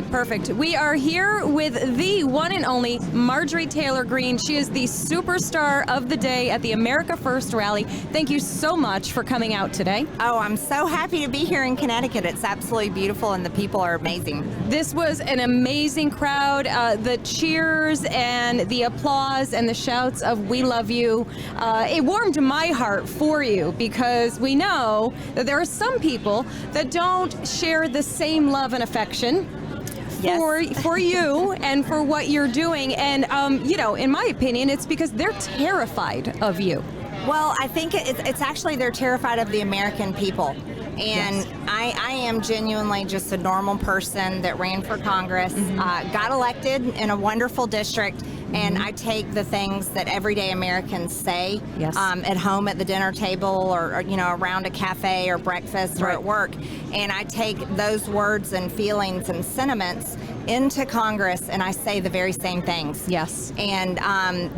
Perfect. We are here with the one and only Marjorie Taylor Greene. She is the superstar of the day at the America First rally. Thank you so much for coming out today. Oh, I'm so happy to be here in Connecticut. It's absolutely beautiful and the people are amazing. This was an amazing crowd. The cheers and the applause and the shouts of "We love you." It warmed my heart for you because we know that there are some people that don't share the same love and affection. Yes. For you and for what you're doing. And, in my opinion, it's because they're terrified of you. Well, I think it's actually they're terrified of the American people. And Yes. I am genuinely just a normal person that ran for Congress, got elected in a wonderful district, and I take the things that everyday Americans say Yes. At home at the dinner table or around a cafe or breakfast or Right. at work, and I take those words and feelings and sentiments into Congress and I say the very same things. Yes. And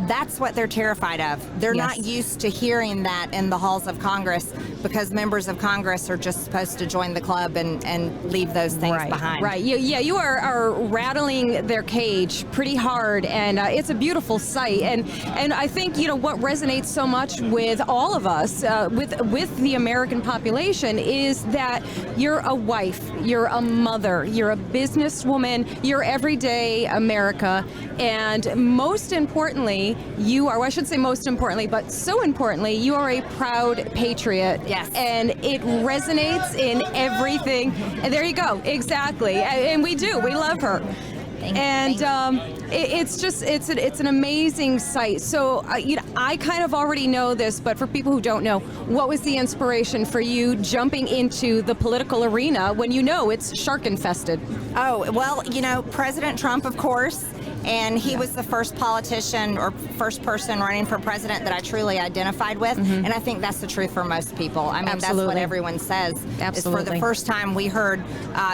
that's what they're terrified of. They're Yes. not used to hearing that in the halls of Congress because members of Congress are just supposed to join the club and leave those things behind. Right. You are rattling their cage pretty hard, and it's a beautiful sight. And I think what resonates so much with all of us, with the American population, is that you're a wife, you're a mother, you're a businesswoman, you're everyday America, and most importantly, you are. Well, I should say most importantly, but so importantly, you are a proud patriot. Yes. And it resonates in everything. And there you go. Exactly. And we do. We love her. Thank you. It's an amazing sight. So I kind of already know this, but for people who don't know, what was the inspiration for you jumping into the political arena when it's shark infested? Oh, well, President Trump, of course, and he was the first politician or first person running for president that I truly identified with. And I think that's the truth for most people. I mean, Absolutely. That's what everyone says. Absolutely. Is for the first time we heard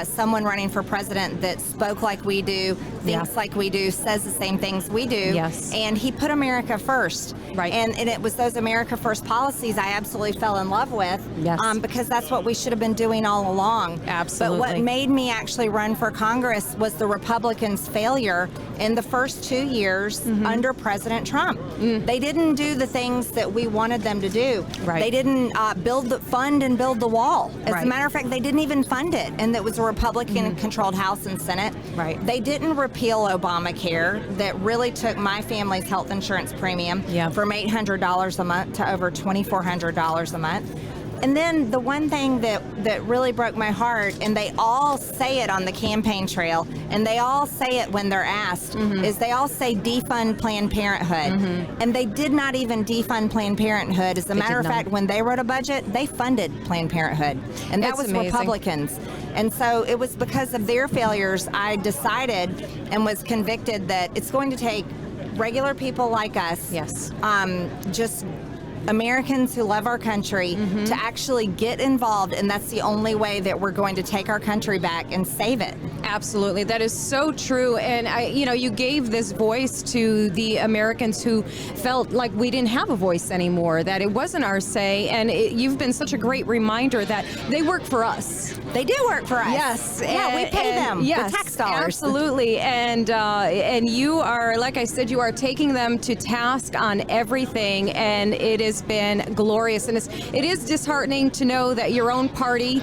someone running for president that spoke like we do, thinks like we do, says the same things we do. Yes. And he put America first. Right. And it was those America First policies I absolutely fell in love with. Yes. Because that's what we should have been doing all along. Absolutely. But what made me actually run for Congress was the Republicans' failure in the first 2 years under President Trump. They didn't do the things that we wanted them to do. Right. They didn't fund and build the wall. As Right. a matter of fact, they didn't even fund it, and it was a Republican-controlled House and Senate. Right. They didn't repeal Obamacare that really took my family's health insurance premium from $800 a month to over $2,400 a month. And then the one thing that really broke my heart, and they all say it on the campaign trail, and they all say it when they're asked, is they all say defund Planned Parenthood. And they did not even defund Planned Parenthood. As a matter of fact, when they wrote a budget, they funded Planned Parenthood. And that That's was amazing. Republicans. And so it was because of their failures, I decided and was convicted that it's going to take regular people like us, Yes. just Americans who love our country, to actually get involved, and that's the only way that we're going to take our country back and save it. Absolutely. That is so true. And you gave this voice to the Americans who felt like we didn't have a voice anymore, that it wasn't our say. And you've been such a great reminder that they work for us. They do work for us. Yes. Yeah, we pay them Yes, with tax dollars. Absolutely. And you are, like I said, you are taking them to task on everything. And it has been glorious. And it is disheartening to know that your own party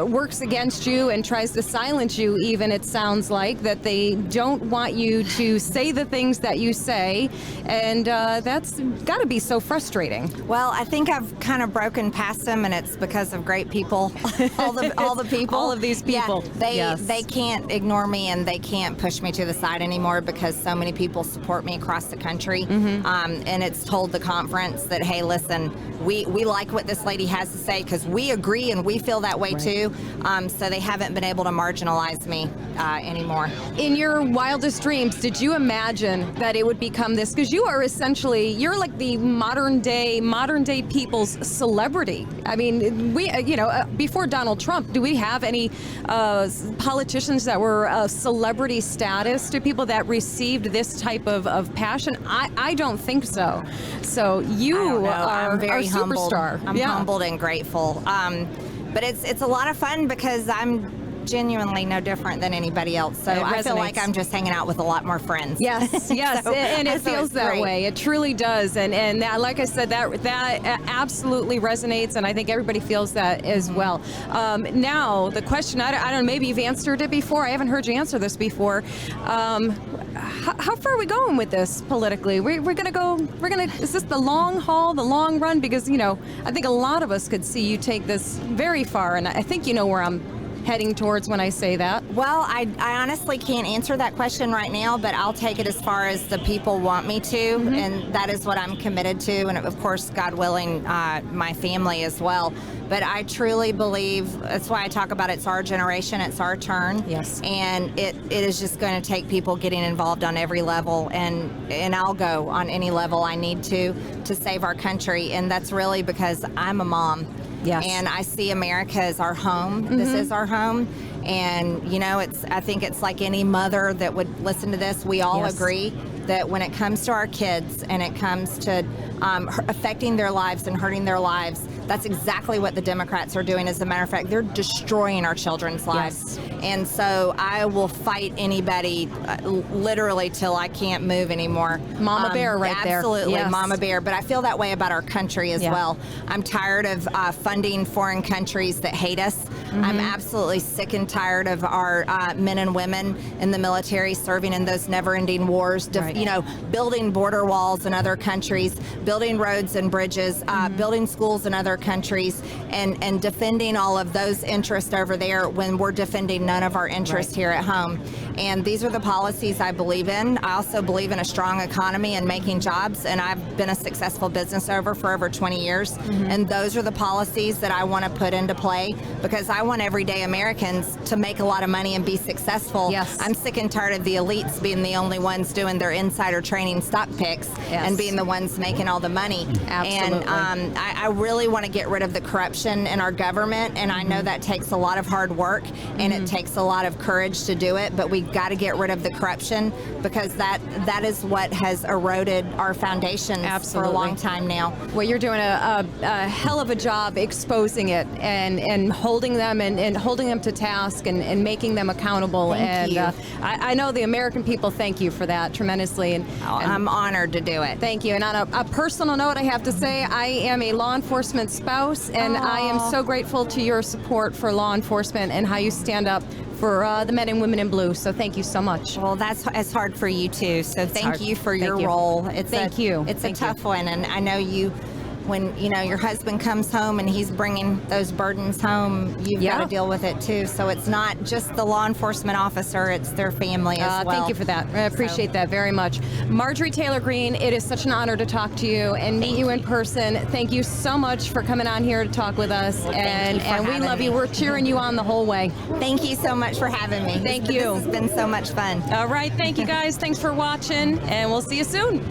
works against you and tries to silence you, even, it sounds like, that they don't want you to say the things that you say. And that's got to be so frustrating. Well, I think I've kind of broken past them, and it's because of great people. all the people. All of these people. Yeah, Yes. they can't ignore me, and they can't push me to the side anymore because so many people support me across the country. And it's told the conference that, hey, listen, we like what this lady has to say because we agree and we feel that way too. So they haven't been able to marginalize me anymore. In your wildest dreams, did you imagine that it would become this? Because you are essentially, you're like the modern day people's celebrity. I mean, we, before Donald Trump, do we have any politicians that were celebrity status? To people that received this type of passion? I don't think so. So you are I'm very a humbled. superstar. I'm humbled and grateful. But it's a lot of fun because I'm genuinely no different than anybody else. So I feel like I'm just hanging out with a lot more friends. Yes, yes, and it feels that way. It truly does, and that, like I said, that absolutely resonates, and I think everybody feels that as well. Now, the question, I don't know, maybe you've answered it before. I haven't heard you answer this before. How far are we going with this politically? Is this the long haul, the long run? Because, I think a lot of us could see you take this very far, and I think you know where I'm heading towards when I say that. Well, I honestly can't answer that question right now, but I'll take it as far as the people want me to, and that is what I'm committed to, and of course, God willing, my family as well. But I truly believe, that's why I talk about it's our generation, it's our turn. Yes. And it is just going to take people getting involved on every level, and I'll go on any level I need to save our country, and that's really because I'm a mom. Yes. And I see America as our home. This is our home. And, I think it's like any mother that would listen to this, we all agree that when it comes to our kids and it comes to affecting their lives and hurting their lives, that's exactly what the Democrats are doing. As a matter of fact, they're destroying our children's lives. Yes. And so I will fight anybody literally till I can't move anymore. Mama Bear right there. Absolutely, yes. Mama Bear. But I feel that way about our country as well. I'm tired of funding foreign countries that hate us. I'm absolutely sick and tired of our men and women in the military serving in those never-ending wars, building border walls in other countries, building roads and bridges, building schools in other countries, and defending all of those interests over there when we're defending none of our interests here at home. And these are the policies I believe in. I also believe in a strong economy and making jobs, and I've been a successful business owner for over 20 years. And those are the policies that I want to put into play, because I want everyday Americans to make a lot of money and be successful. Yes. I'm sick and tired of the elites being the only ones doing their insider trading stock picks and being the ones making all the money. Absolutely. And I really want to get rid of the corruption in our government, and I know that takes a lot of hard work and it takes a lot of courage to do it, but we've got to get rid of the corruption, because that is what has eroded our foundations for a long time now. Well, you're doing a hell of a job exposing it and holding them and holding them to task and making them accountable. Thank you. I know the American people thank you for that tremendously. And I'm honored to do it. Thank you. And on a personal note, I have to say I am a law enforcement spouse, and I am so grateful to your support for law enforcement and how you stand up for the men and women in blue. So thank you so much. Well, it's hard for you too. So thank you for your role. It's a tough one, and I know you. When your husband comes home and he's bringing those burdens home, you've got to deal with it too. So it's not just the law enforcement officer; it's their family as well. Thank you for that. I appreciate that very much. Marjorie Taylor Greene, it is such an honor to talk to you and meet you in person. Thank you so much for coming on here to talk with us, and we love you. We're cheering you on the whole way. Thank you so much for having me. Thank you. This has been so much fun. All right, thank you guys. Thanks for watching, and we'll see you soon.